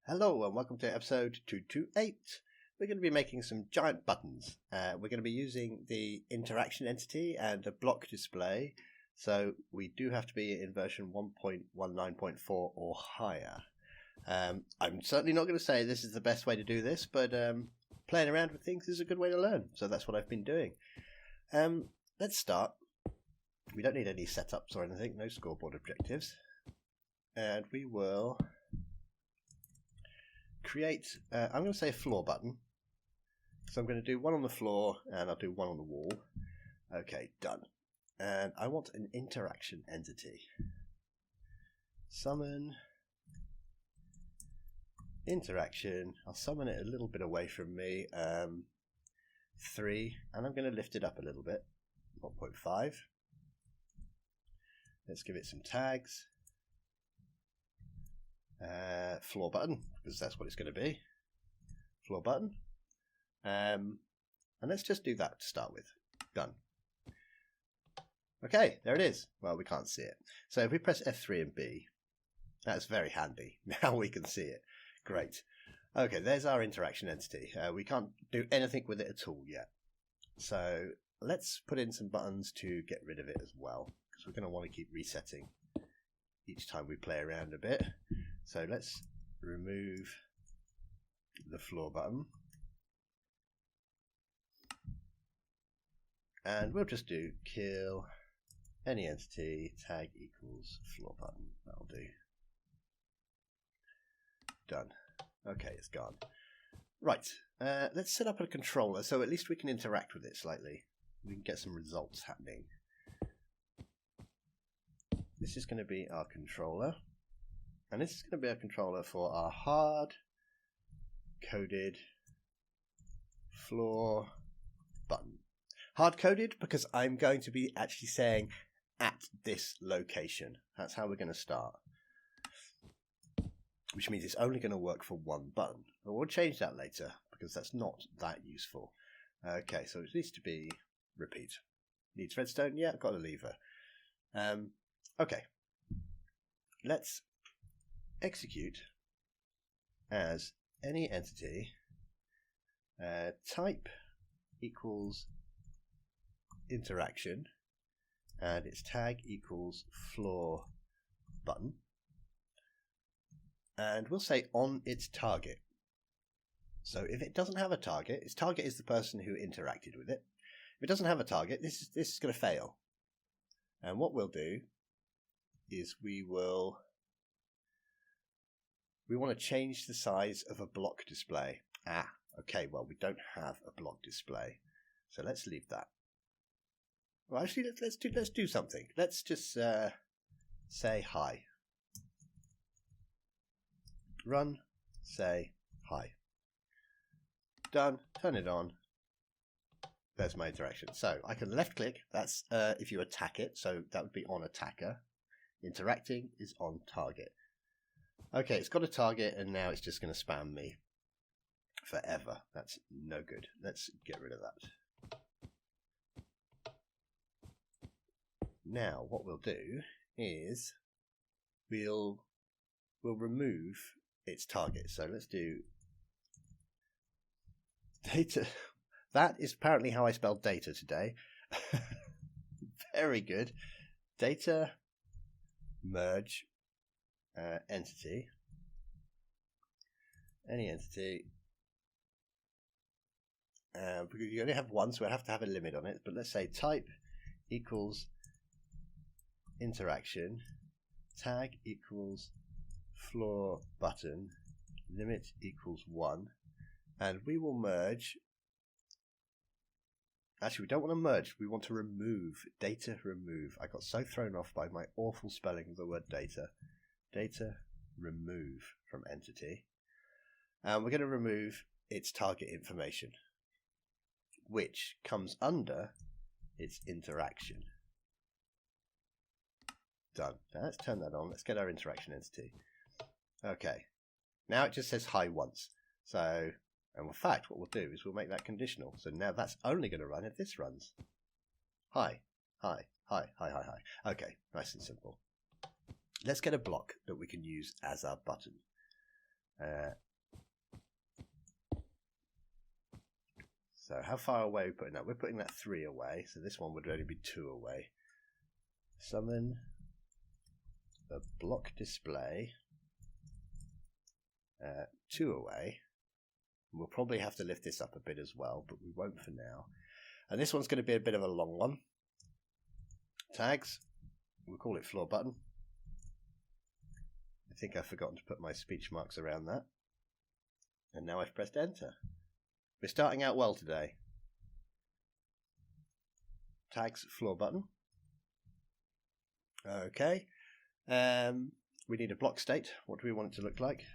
Hello and welcome to episode 228. We're going to be making some giant buttons. We're going to be using the interaction entity and a block display, so we do have to be in version 1.19.4 or higher. I'm certainly not going to say this is the best way to do this, but playing around with things is a good way to learn, so that's what I've been doing. Let's start. We don't need any setups or anything, no scoreboard objectives. And we will create, I'm going to say a floor button. So I'm going to do one on the floor and I'll do one on the wall. Okay, done. And I want an interaction entity. Summon interaction. I'll summon it a little bit away from me. 3, and I'm going to lift it up a little bit. 1.5. Let's give it some tags. Floor button, because that's what it's going to be. Floor button. And let's just do that to start with. Done. Okay, there it is. Well, we can't see it. So if we press F3 and B, that's very handy. Now we can see it. Great. Okay, there's our interaction entity. We can't do anything with it at all yet. So let's put in some buttons to get rid of it as well, because we're going to want to keep resetting each time we play around a bit. So let's remove the floor button. And we'll just do kill any entity tag equals floor button. That'll do. Done. Okay, it's gone. Right, let's set up a controller so at least we can interact with it slightly. We can get some results happening. This is going to be our controller. And this is going to be a controller for our hard-coded floor button. Hard-coded because I'm going to be actually saying at this location. That's how we're going to start. Which means it's only going to work for one button. But we'll change that later because that's not that useful. Okay, so it needs to be repeat. Needs redstone? Yeah, got a lever. Okay. Let's execute as any entity type equals interaction and its tag equals floor button, and we'll say on its target. So if it doesn't have a target, its target is the person who interacted with it. If it doesn't have a target, this is going to fail. And what we'll do is we want to change the size of a block display. Okay, well, we don't have a block display, so let's leave that. Well, actually, let's do something. Let's just say hi. Run, say hi. Done. Turn it on. There's my interaction. So I can left click. That's if you attack it. So that would be on attacker. Interacting is on target. Okay, it's got a target and now it's just going to spam me forever. That's no good. Let's get rid of that. Now what we'll do is we'll remove its target. So let's do data. That is apparently how I spelled data today. Very good. Data merge entity, any entity, because you only have one, so I have to have a limit on it, but let's say type equals interaction, tag equals floor button, limit equals 1, and we will merge. Actually, we don't want to merge, we want to remove, data remove. I got so thrown off by my awful spelling of the word data. Data remove from entity. And we're going to remove its target information, which comes under its interaction. Done. Now let's turn that on. Let's get our interaction entity. Okay. Now it just says hi once. So, and in fact, what we'll do is we'll make that conditional. So now that's only going to run if this runs. Hi, hi, hi, hi, hi, hi. Okay, nice and simple. Let's get a block that we can use as our button. So how far away are we putting that? We're putting that 3 away, so this one would only be 2 away. Summon the block display 2 away. We'll probably have to lift this up a bit as well, but we won't for now. And this one's going to be a bit of a long one. Tags, we'll call it floorButton. I think I've forgotten to put my speech marks around that. And now I've pressed enter. We're starting out well today. Tags floorButton. Okay. We need a block state. What do we want it to look like?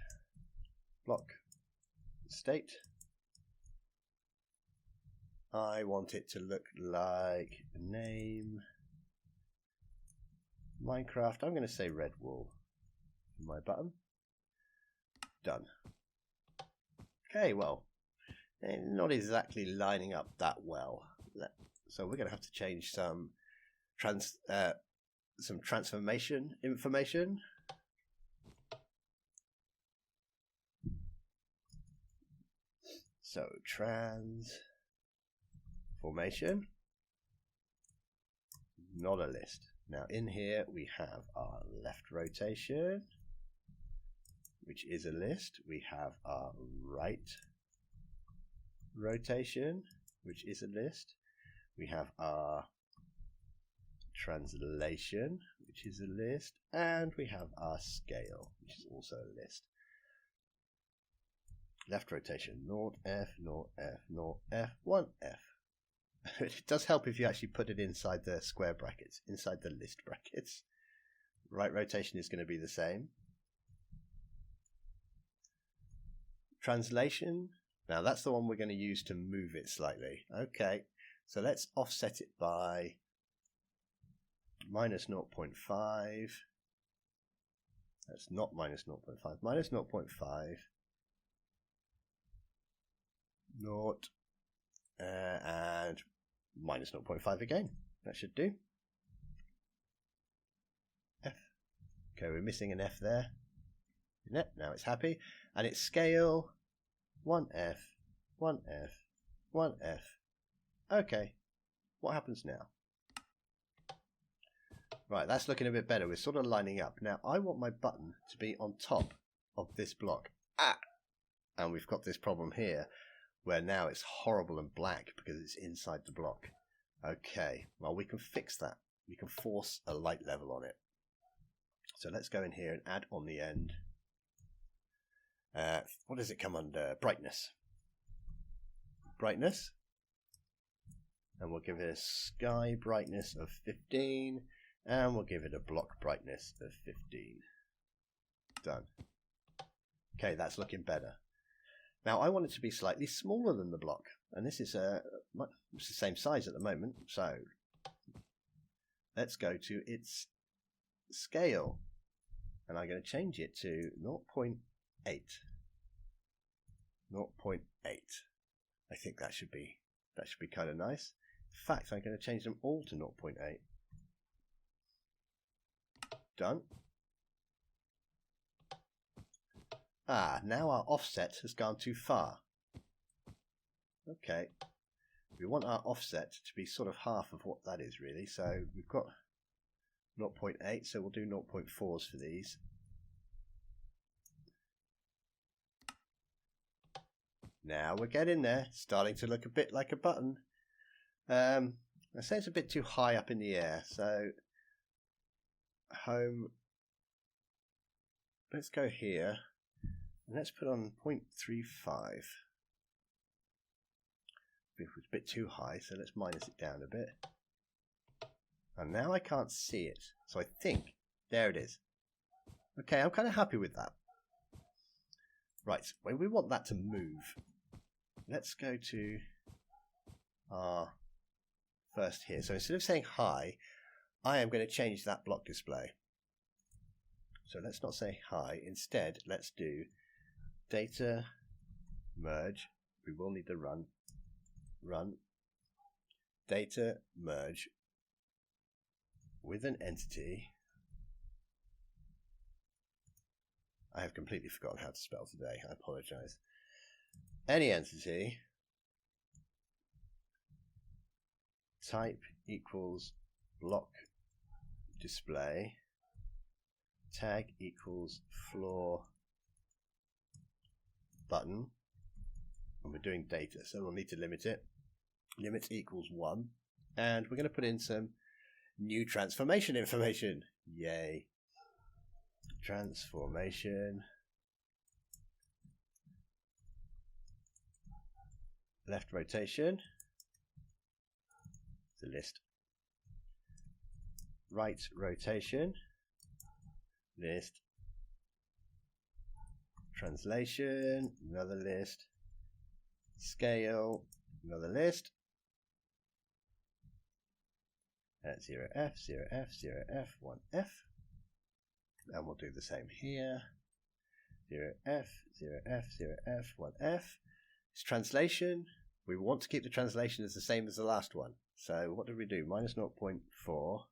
Block state. I want it to look like name Minecraft. I'm going to say red wool for my button. Done. Okay, well, not exactly lining up that well. So we're going to have to change some transformation information. So transformation, not a list. Now in here we have our left rotation, which is a list. We have our right rotation, which is a list. We have our translation, which is a list, and we have our scale, which is also a list. Left rotation, 0F, 0F, 0F, 1F. It does help if you actually put it inside the square brackets, inside the list brackets. Right rotation is going to be the same. Translation, now that's the one we're going to use to move it slightly. Okay, so let's offset it by minus 0.5. That's not minus 0.5, minus 0.5. 0 and minus 0.5 again. That should do. F. Okay, we're missing an F there. Now it's happy. And it's scale 1F, 1F, 1F. Okay, what happens now? Right, that's looking a bit better. We're sort of lining up. Now, I want my button to be on top of this block. And we've got this problem here, where now it's horrible and black because it's inside the block. Okay, well, we can fix that. We can force a light level on it. So let's go in here and add on the end. What does it come under? Brightness. Brightness. And we'll give it a sky brightness of 15. And we'll give it a block brightness of 15. Done. Okay, that's looking better. Now I want it to be slightly smaller than the block, and this is it's the same size at the moment, so let's go to its scale, and I'm going to change it to 0.8. 0.8. I think that should be kind of nice. In fact, I'm going to change them all to 0.8. Done. Now our offset has gone too far. Okay, we want our offset to be sort of half of what that is really. So we've got 0.8, so we'll do 0.4s for these. Now we're getting there, starting to look a bit like a button. I say it's a bit too high up in the air, so home, let's go here. Let's put on 0.35. It was a bit too high, so let's minus it down a bit. And now I can't see it, so I think, there it is. Okay, I'm kind of happy with that. Right, when we want that to move, let's go to our first here. So instead of saying hi, I am going to change that block display. So let's not say hi, instead let's do data merge. We will need the run data merge with an entity I have completely forgotten how to spell today. I apologize. Any entity type equals block display tag equals floor button, and we're doing data, so we'll need to limit it. Limit equals 1, and we're going to put in some new transformation information. Yay. Transformation. Left rotation. The list. Right rotation. List. Translation. Another list. Scale. Another list. 0f, 0f, 0f, 1f. And we'll do the same here. 0f, 0f, 0f, 1f. It's translation. We want to keep the translation as the same as the last one. So what did we do? Minus 0.4.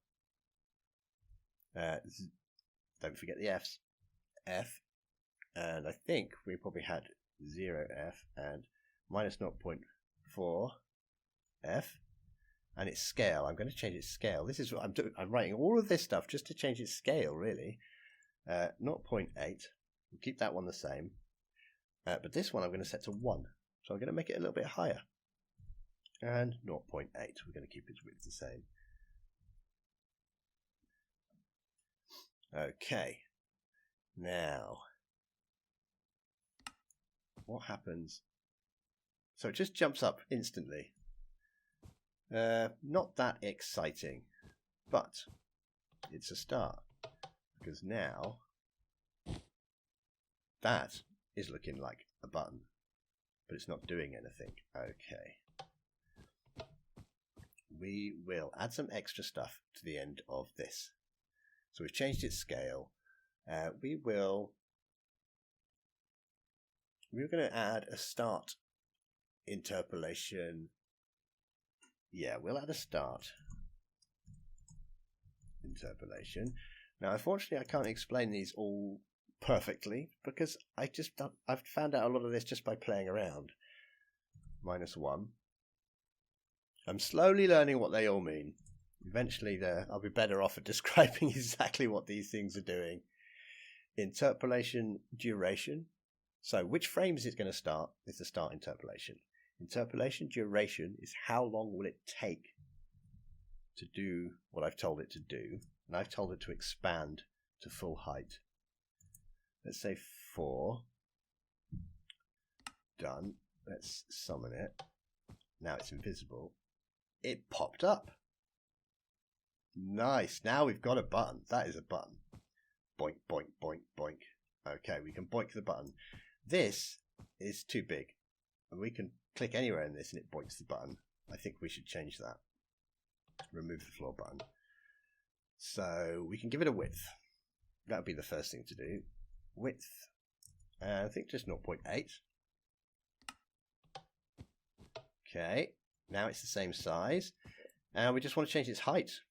Don't forget the f's. F. And I think we probably had 0f and minus 0.4 f. And its scale. I'm going to change its scale. This is what I'm doing. I'm writing all of this stuff just to change its scale, really. 0.8. We'll keep that one the same. But this one I'm going to set to 1. So I'm going to make it a little bit higher. And 0.8. We're going to keep its width the same. Okay. Now, what happens? So it just jumps up instantly. Not that exciting, but it's a start, because now that is looking like a button, but it's not doing anything. Okay. We will add some extra stuff to the end of this. So we've changed its scale. We're going to add a start interpolation. Yeah, we'll add a start interpolation. Now, unfortunately, I can't explain these all perfectly because I've found out a lot of this just by playing around. -1. I'm slowly learning what they all mean. Eventually, I'll be better off at describing exactly what these things are doing. Interpolation duration. So, which frame is it going to start? Is the start interpolation. Interpolation duration is how long will it take to do what I've told it to do, and I've told it to expand to full height. Let's say 4. Done. Let's summon it. Now it's invisible. It popped up. Nice. Now we've got a button. That is a button. Boink, boink, boink, boink. Okay, we can boink the button. This is too big. And we can click anywhere in this and it boinks the button. I think we should change that. Remove the floor button. So we can give it a width. That would be the first thing to do. Width. I think just 0.8. Okay. Now it's the same size. And we just want to change its height.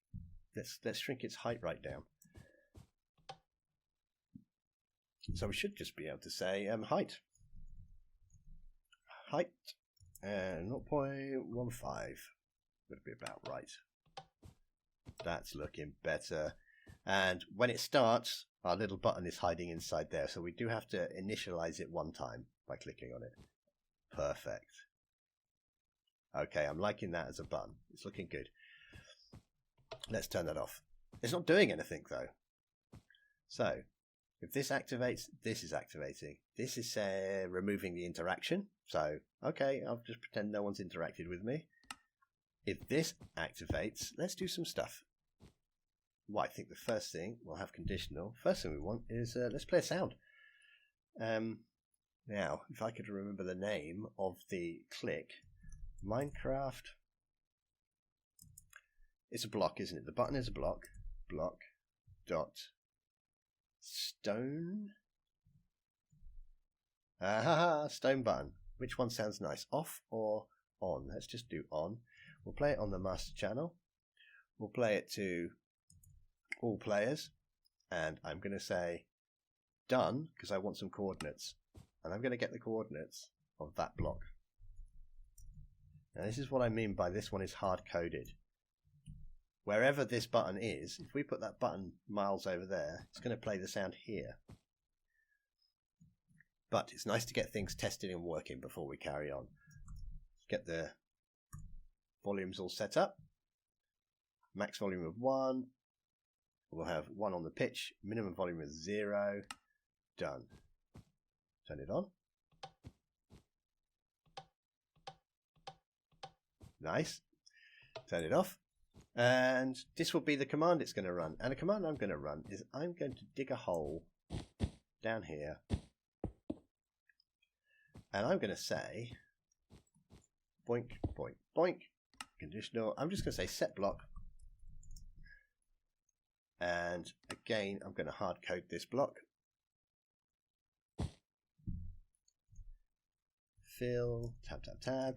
Let's shrink its height right down. So we should just be able to say height. Height 0.15 would be about right. That's looking better. And when it starts, our little button is hiding inside there. So we do have to initialize it one time by clicking on it. Perfect. Okay, I'm liking that as a button. It's looking good. Let's turn that off. It's not doing anything though. So if this activates, this is activating. This is removing the interaction. So, okay, I'll just pretend no one's interacted with me. If this activates, let's do some stuff. Well, I think the first thing, we'll have conditional. First thing we want is, let's play a sound. Now, if I could remember the name of the click, Minecraft. It's a block, isn't it? The button is a block. Block dot stone. Stone button. Which one sounds nice? Off or on? Let's just do on. We'll play it on the master channel. We'll play it to all players. And I'm going to say done because I want some coordinates. And I'm going to get the coordinates of that block. Now this is what I mean by this one is hard-coded. Wherever this button is, if we put that button miles over there, it's going to play the sound here. But it's nice to get things tested and working before we carry on. Get the volumes all set up. Max volume of 1. We'll have 1 on the pitch. Minimum volume of 0. Done. Turn it on. Nice. Turn it off. And this will be the command it's going to run. And the command I'm going to run is I'm going to dig a hole down here. And I'm going to say boink, boink, boink. Conditional. I'm just going to say set block. And again, I'm going to hard code this block. Fill, tab, tab, tab.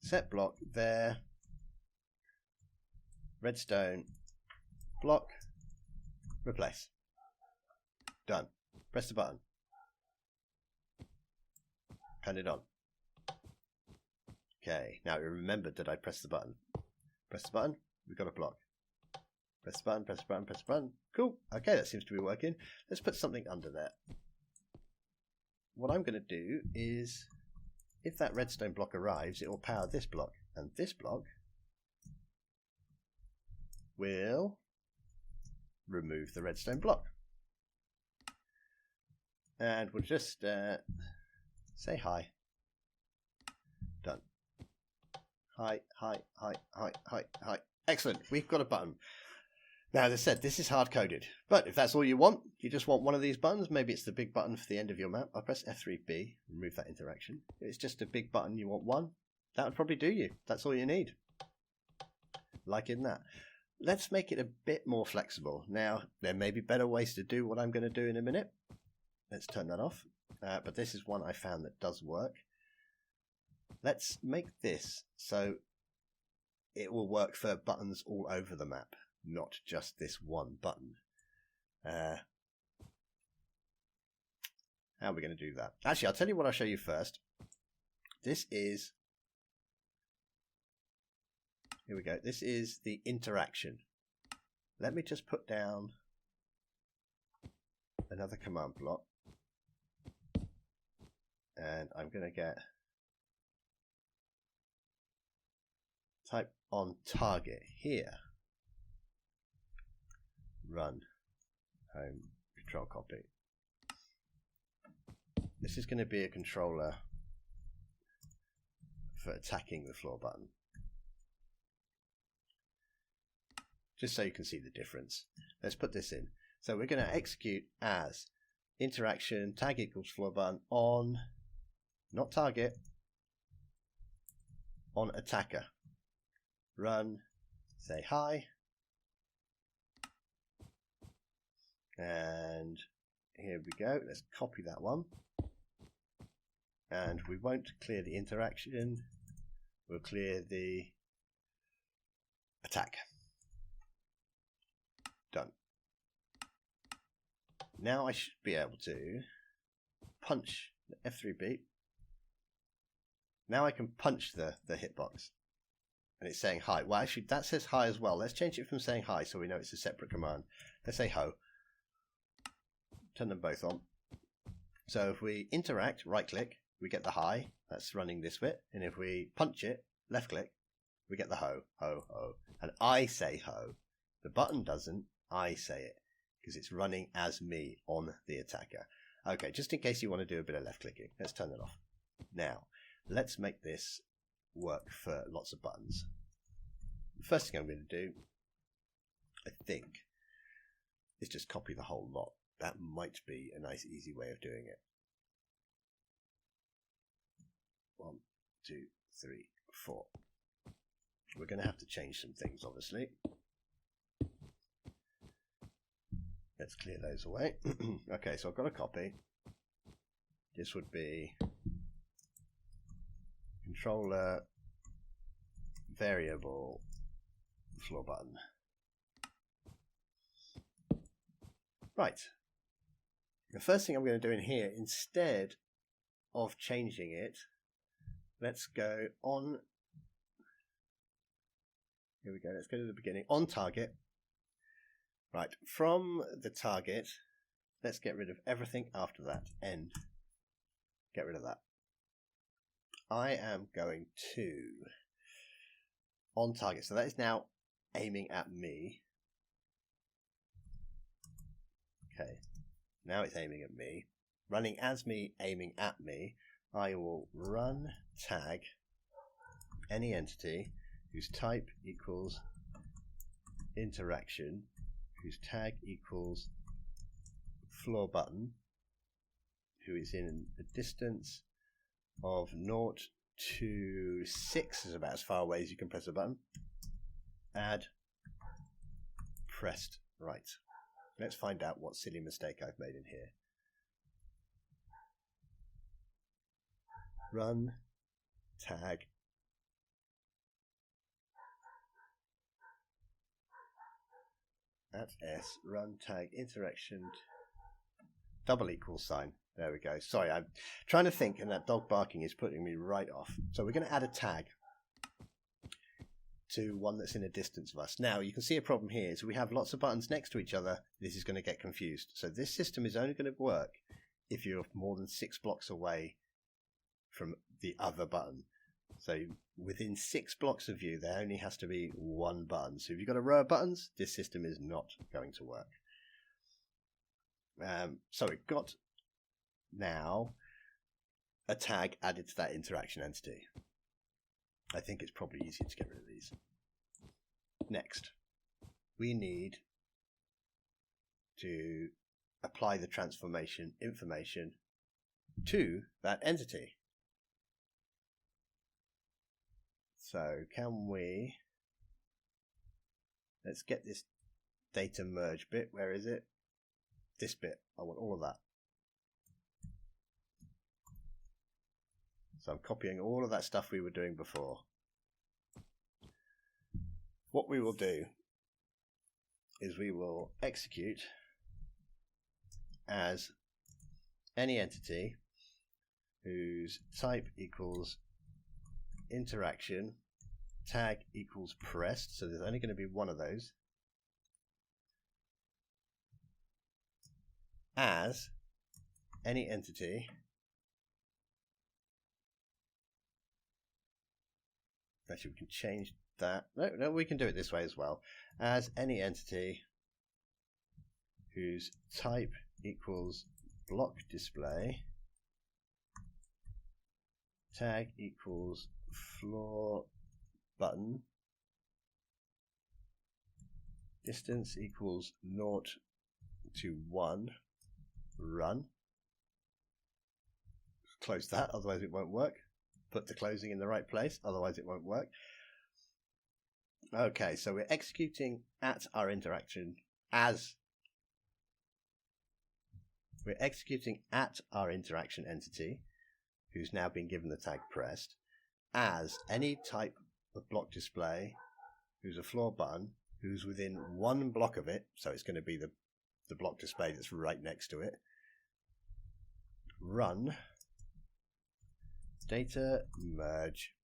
Set block there. Redstone block. Replace. Done. Press the button. Turn it on. Okay, now it remembered that I pressed the button. Press the button, we've got a block. Press the button, press the button, press the button. Cool. Okay, that seems to be working. Let's put something under there. What I'm going to do is, if that redstone block arrives, it will power this block. And this block will remove the redstone block. And we'll just say hi. Done. Hi, hi, hi, hi, hi, hi. Excellent. We've got a button. Now, as I said, this is hard-coded. But if that's all you want, you just want one of these buttons. Maybe it's the big button for the end of your map. I'll press F3B, remove that interaction. If it's just a big button, you want one. That would probably do you. That's all you need. Liking that. Let's make it a bit more flexible. Now, there may be better ways to do what I'm going to do in a minute. Let's turn that off. But this is one I found that does work. Let's make this so it will work for buttons all over the map, not just this one button. How are we going to do that? Actually, I'll tell you what I'll show you first. This is, here we go. This is the interaction. Let me just put down another command block. And I'm going to get type on target here. Run home control copy. This is going to be a controller for attacking the floor button. Just so you can see the difference. Let's put this in. So we're going to execute as interaction tag equals floor button on, not target, on attacker. Run, say hi, and here we go. Let's copy that one, and we won't clear the interaction, we'll clear the attack. Done. Now I should be able to punch the F3B. Now I can punch the hitbox. And it's saying hi. Well, actually, that says hi as well. Let's change it from saying hi so we know it's a separate command. Let's say ho. Turn them both on. So if we interact, right-click, we get the hi. That's running this bit. And if we punch it, left-click, we get the ho, ho, ho. And I say ho. The button doesn't. I say it. Because it's running as me on the attacker. Okay, just in case you want to do a bit of left-clicking. Let's turn that off. Now, let's make this work for lots of buttons. The first thing I'm going to do, I think, is just copy the whole lot. That might be a nice easy way of doing it. 1, 2, 3, 4. We're going to have to change some things, obviously. Let's clear those away. Okay, so I've got a copy. This would be controller variable floor button. Right. The first thing I'm going to do in here, instead of changing it, let's go on. Here we go. Let's go to the beginning. On target. Right. From the target, let's get rid of everything after that. End. Get rid of that. I am going to on target. So that is now aiming at me. Okay. Now it's aiming at me. Running as me, aiming at me. I will run tag any entity whose type equals interaction, whose tag equals floorButton, who is in a distance of 0 to 6, is about as far away as you can press a button. Add pressed right. Let's find out what silly mistake I've made in here. Run tag at S, run tag interaction double equals sign. There we go. Sorry, I'm trying to think, and that dog barking is putting me right off. So we're going to add a tag to one that's in a distance of us. Now, you can see a problem here is we have lots of buttons next to each other. This is going to get confused. So this system is only going to work if you're more than 6 blocks away from the other button. So within 6 blocks of you, there only has to be one button. So if you've got a row of buttons, this system is not going to work. So we've got now a tag added to that interaction entity. I think it's probably easier to get rid of these. Next, we need to apply the transformation information to that entity. So can we, let's get this data merge bit. Where is it? This bit. I want all of that. So I'm copying all of that stuff we were doing before. What we will do is we will execute as any entity whose type equals interaction, tag equals pressed. So there's only going to be one of those. As any entity actually we can change that. No, we can do it this way as well. As any entity whose type equals block display, tag equals floorButton, distance equals 0 to 1, run. Close that, otherwise it won't work. Put the closing in the right place, otherwise it won't work. Okay, so we're executing at our interaction as we're executing at our interaction entity, who's now been given the tag pressed, as any type of block display who's a floorButton, who's within 1 block of it, so it's going to be the block display that's right next to it. Run data merge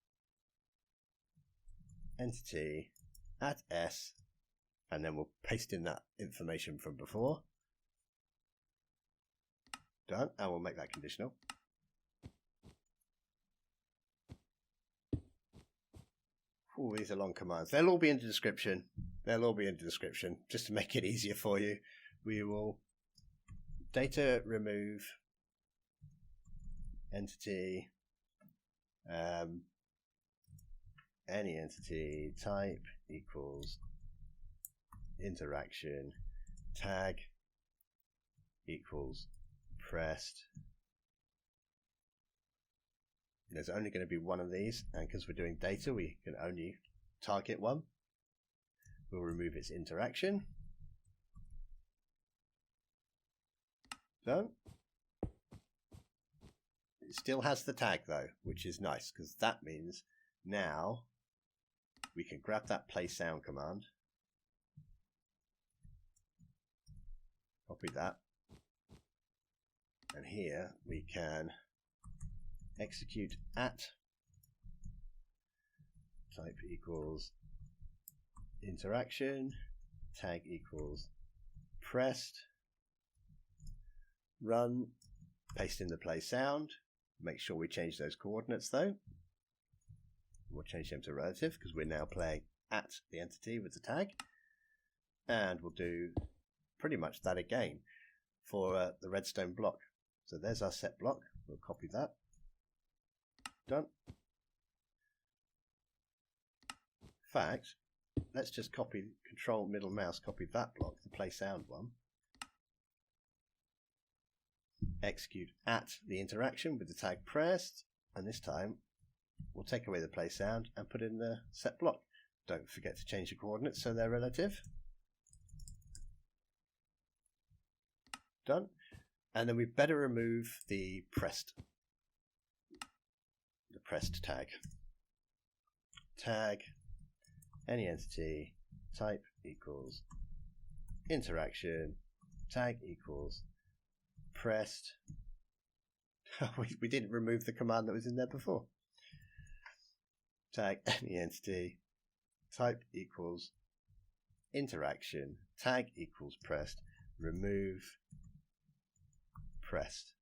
entity at S, and then we'll paste in that information from before. Done, and we'll make that conditional. Oh, these are long commands. They'll all be in the description. They'll all be in the description. Just to make it easier for you, we will data remove entity, any entity type equals interaction, tag equals pressed. There's only going to be one of these, and because we're doing data, we can only target one. We'll remove its interaction. Done. It still has the tag though, which is nice, because that means now we can grab that play sound command Copy that. And here we can execute at type equals interaction, tag equals pressed, run, paste in the play sound. Make sure we change those coordinates though. We'll change them to relative because we're now playing at the entity with the tag. And we'll do pretty much that again for the redstone block. So there's our set block. We'll copy that. Done. In fact, let's just copy, control middle mouse, copy that block, the play sound one. Execute at the interaction with the tag pressed, and this time we'll take away the play sound and put in the set block. Don't forget to change the coordinates so they're relative. Done. And then we better remove the pressed tag. Tag any entity type equals interaction, tag equals pressed. We didn't remove the command that was in there before. Tag any entity type equals interaction, tag equals pressed, remove pressed.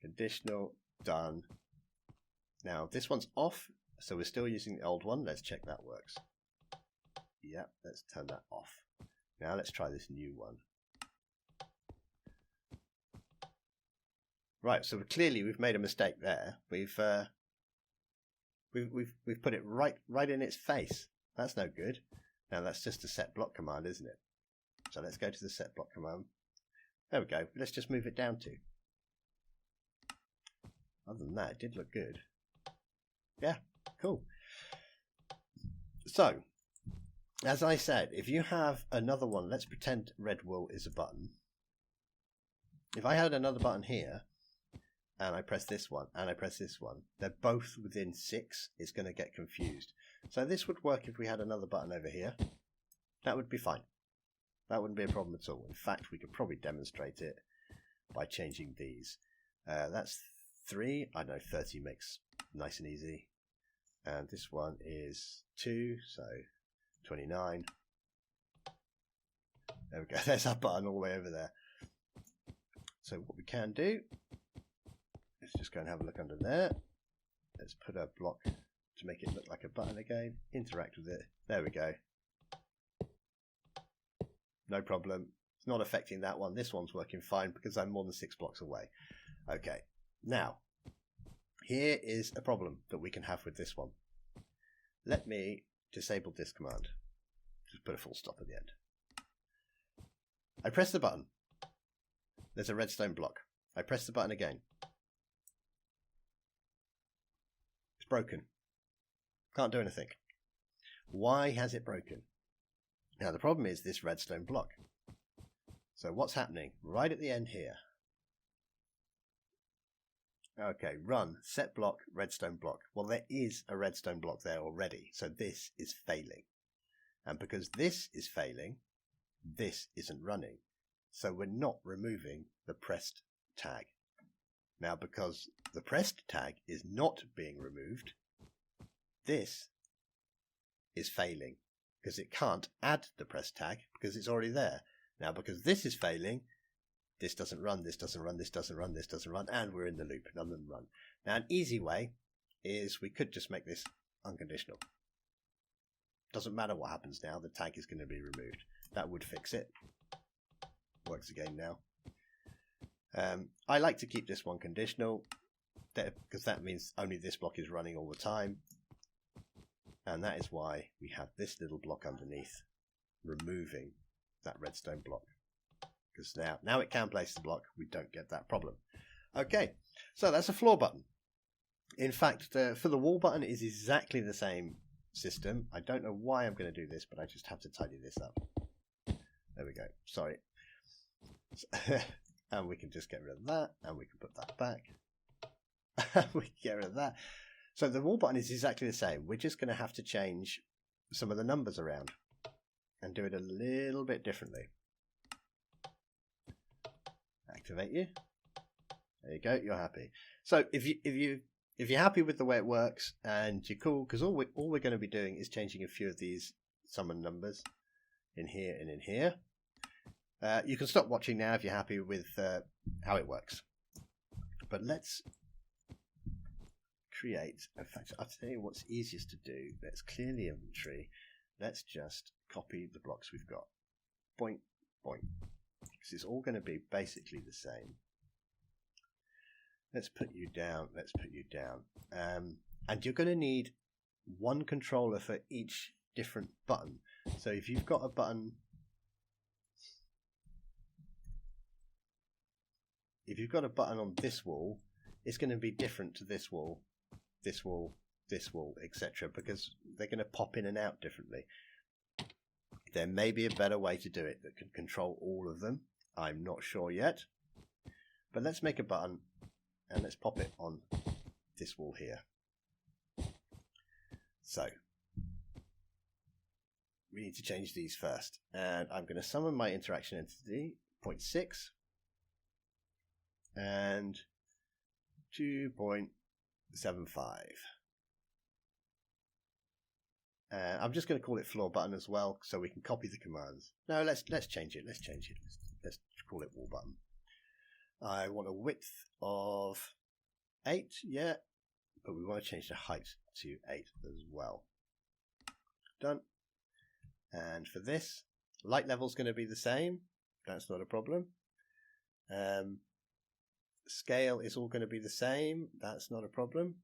Conditional, done. Now this one's off, so we're still using the old one. Let's check that works. Yeah, let's turn that off. Now let's try this new one. Right, so clearly we've made a mistake there. We've put it right in its face. That's no good. Now that's just a set block command, isn't it? So let's go to the set block command. There we go. Let's just move it down to. Other than that, it did look good. Yeah, cool. So, as I said, if you have another one, let's pretend red wool is a button. If I had another button here, and I press this one, and I press this one, they're both within 6, it's going to get confused. So this would work if we had another button over here. That would be fine. That wouldn't be a problem at all. In fact, we could probably demonstrate it by changing these. That's 3. I know 30 makes nice and easy. And this one is 2, so 29. There we go. There's our button all the way over there. So what we can do, let's just go and have a look under there. Let's put a block to make it look like a button again. Interact with it. There we go. No problem. It's not affecting that one. This one's working fine because I'm more than 6 blocks away. Okay. Now, here is a problem that we can have with this one. Let me disable this command. Just put a full stop at the end. I press the button. There's a redstone block. I press the button again. It's broken. Can't do anything. Why has it broken? Now the problem is this redstone block. So what's happening right at the end here? Okay, run, set block, redstone block. Well, there is a redstone block there already, so this is failing. And because this is failing, this isn't running. So we're not removing the pressed tag. Now, because the pressed tag is not being removed, this is failing because it can't add the pressed tag because it's already there. Now, because this is failing, this doesn't run, this doesn't run, this doesn't run, this doesn't run, and we're in the loop. None of them run. Now, an easy way is we could just make this unconditional. Doesn't matter what happens now, the tag is going to be removed. That would fix it. Works again now. I like to keep this one conditional because that means only this block is running all the time. And that is why we have this little block underneath removing that redstone block. Because now it can place the block, we don't get that problem. Okay, so that's a floor button. In fact, for the wall button, it is exactly the same system. I don't know why I'm going to do this, but I just have to tidy this up. There we go. Sorry. And we can just get rid of that, and we can put that back. We can get rid of that. So the wall button is exactly the same. We're just going to have to change some of the numbers around and do it a little bit differently. activate you. There you go. You're happy. So if you're happy with the way it works and you're cool, because all we're going to be doing is changing a few of these summon numbers in here and in here. You can stop watching now if you're happy with how it works. But let's create. In fact, I'll tell you what's easiest to do. Let's clear the inventory. Let's just copy the blocks we've got. Boink, boink. Because it's all going to be basically the same. Let's put you down. Let's put you down. And you're going to need one controller for each different button. So if you've got a button, on this wall, it's going to be different to this wall, this wall, this wall, etc. because they're going to pop in and out differently. There may be a better way to do it that can control all of them. I'm not sure yet. But let's make a button and let's pop it on this wall here. So we need to change these first. And I'm going to summon my interaction entity, 0.6 and 2.75. I'm just going to call it floorButton as well, so we can copy the commands. No, let's change it. Let's change it. Let's call it wallButton. I want a width of 8, yeah, but we want to change the height to 8 as well. Done. And for this, light level is going to be the same. That's not a problem. Scale is all going to be the same. That's not a problem.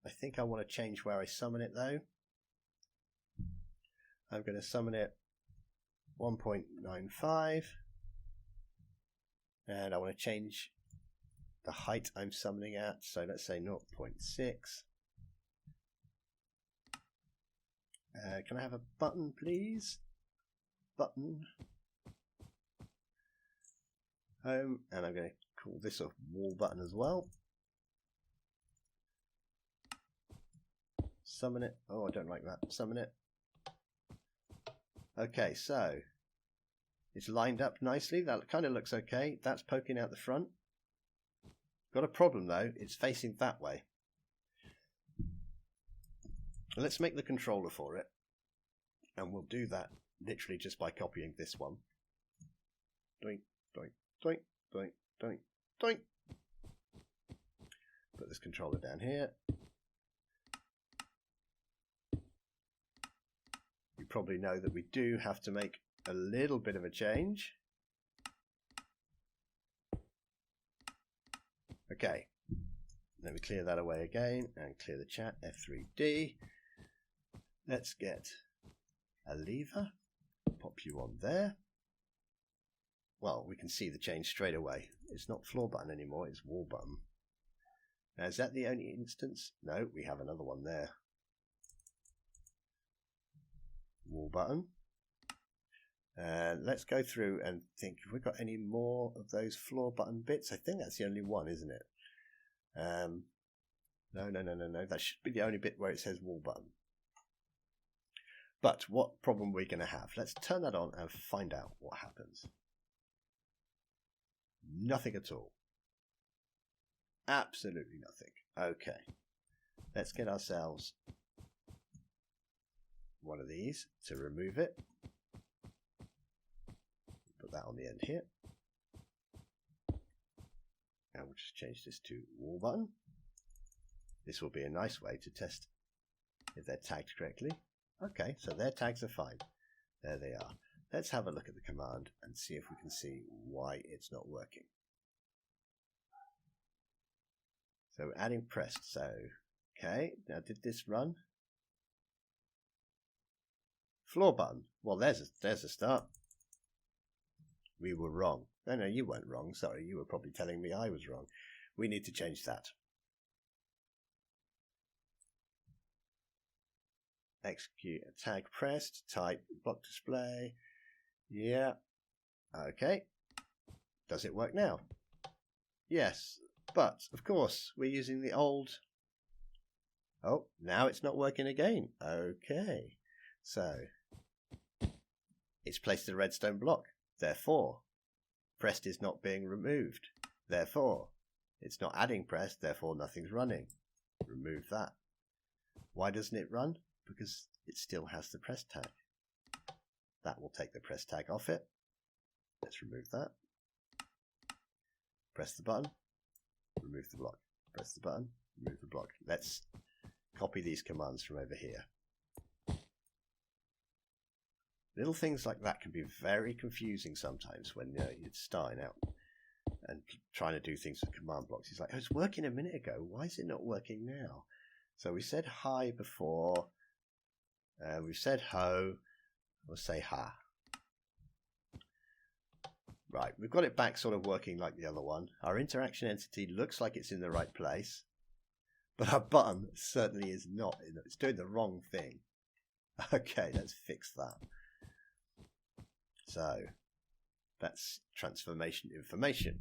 I think I want to change where I summon it though. I'm going to summon it 1.95 and I want to change the height I'm summoning at, so let's say 0.6. Can I have a button please? Button home, and I'm going to call this a wallButton as well. Summon it. Oh, I don't like that. Summon it. Okay, so it's lined up nicely. That kind of looks okay. That's poking out the front. Got a problem though. It's facing that way. Let's make the controller for it. And we'll do that literally just by copying this one. Doink, doink, doink, doink, doink, doink. Put this controller down here. You probably know that we do have to make a little bit of a change. Okay, let me clear that away again and clear the chat. F3D. Let's get a lever, pop you on there. Well, we can see the change straight away. It's not floorButton anymore, it's wallButton. Now, is that the only instance? No, we have another one there. wallButton. Let's go through and think if we've got any more of those floorButton bits. I think that's the only one, isn't it? No. That should be the only bit where it says wallButton. But what problem are we going to have? Let's turn that on and find out what happens. Nothing at all. Absolutely nothing. Okay. Let's get ourselves one of these to remove it. Put that on the end here. And we'll just change this to wallButton. This will be a nice way to test if they're tagged correctly. Okay, so their tags are fine. There they are. Let's have a look at the command and see if we can see why it's not working. So we're adding pressed. So, okay, now did this run? floorButton. Well, there's a start. We were wrong. No, you weren't wrong. Sorry, you were probably telling me I was wrong. We need to change that. Execute a tag pressed, type block display. Yeah. Okay. Does it work now? Yes. But, of course, we're using the old... Oh, now it's not working again. Okay. So, it's placed a redstone block. Therefore, pressed is not being removed. Therefore, it's not adding pressed, therefore nothing's running. Remove that. Why doesn't it run? Because it still has the press tag. That will take the press tag off it. Let's remove that. Press the button, remove the block. Press the button, remove the block. Let's copy these commands from over here. Little things like that can be very confusing sometimes when you're starting out and trying to do things with command blocks. It's like, oh, it was working a minute ago. Why is it not working now? So we said hi before. We've said ho. We'll say ha. Right, we've got it back sort of working like the other one. Our interaction entity looks like it's in the right place, but our button certainly is not. It's doing the wrong thing. Okay, let's fix that. So that's transformation information.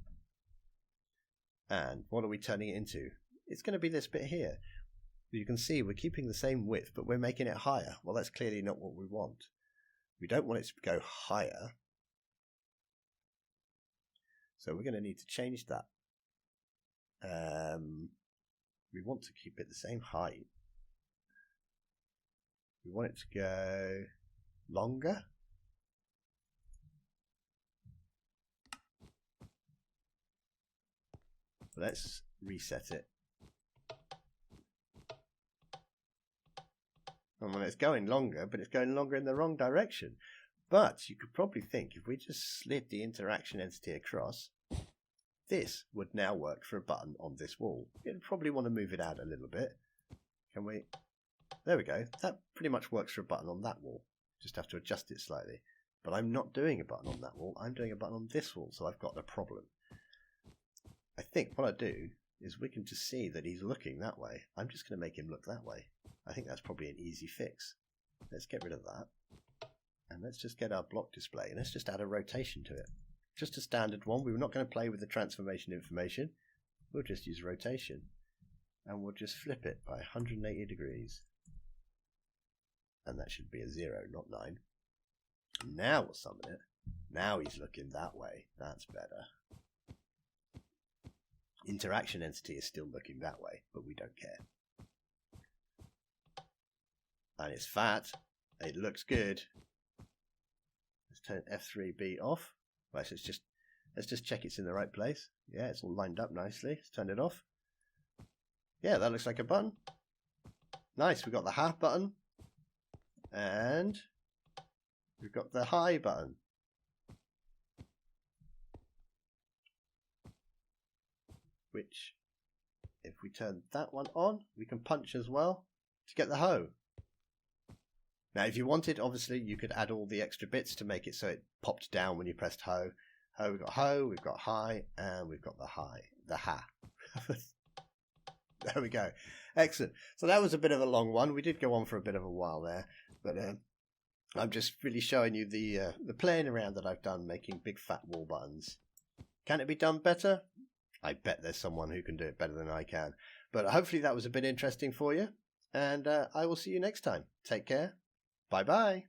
And what are we turning it into? It's going to be this bit here. You can see we're keeping the same width, but we're making it higher. Well, that's clearly not what we want. We don't want it to go higher. So we're going to need to change that. We want to keep it the same height. We want it to go longer. Let's reset it. Well, it's going longer, but it's going longer in the wrong direction. But you could probably think if we just slid the interaction entity across, this would now work for a button on this wall. You'd probably want to move it out a little bit. Can we? There we go. That pretty much works for a button on that wall. Just have to adjust it slightly. But I'm not doing a button on that wall. I'm doing a button on this wall, so I've got a problem. I think what I do is we can just see that he's looking that way. I'm just going to make him look that way. I think that's probably an easy fix. Let's get rid of that. And let's just get our block display and let's just add a rotation to it. Just a standard one. We're not going to play with the transformation information. We'll just use rotation. And we'll just flip it by 180 degrees. And that should be a 0, not 9. Now we'll summon it. Now he's looking that way. That's better. Interaction entity is still looking that way, but we don't care. And it's fat. It looks good. Let's turn F3B off. Right, so let's just check it's in the right place. Yeah, it's all lined up nicely. Let's turn it off. Yeah, that looks like a button. Nice, we've got the half button. And we've got the high button. Which, if we turn that one on, we can punch as well to get the ho. Now, if you wanted, obviously, you could add all the extra bits to make it so it popped down when you pressed ho. Ho, we've got high, and we've got the ha. There we go. Excellent. So that was a bit of a long one. We did go on for a bit of a while there, but I'm just really showing you the playing around that I've done making big fat wall buttons. Can it be done better? I bet there's someone who can do it better than I can. But hopefully that was a bit interesting for you, and I will see you next time. Take care. Bye-bye.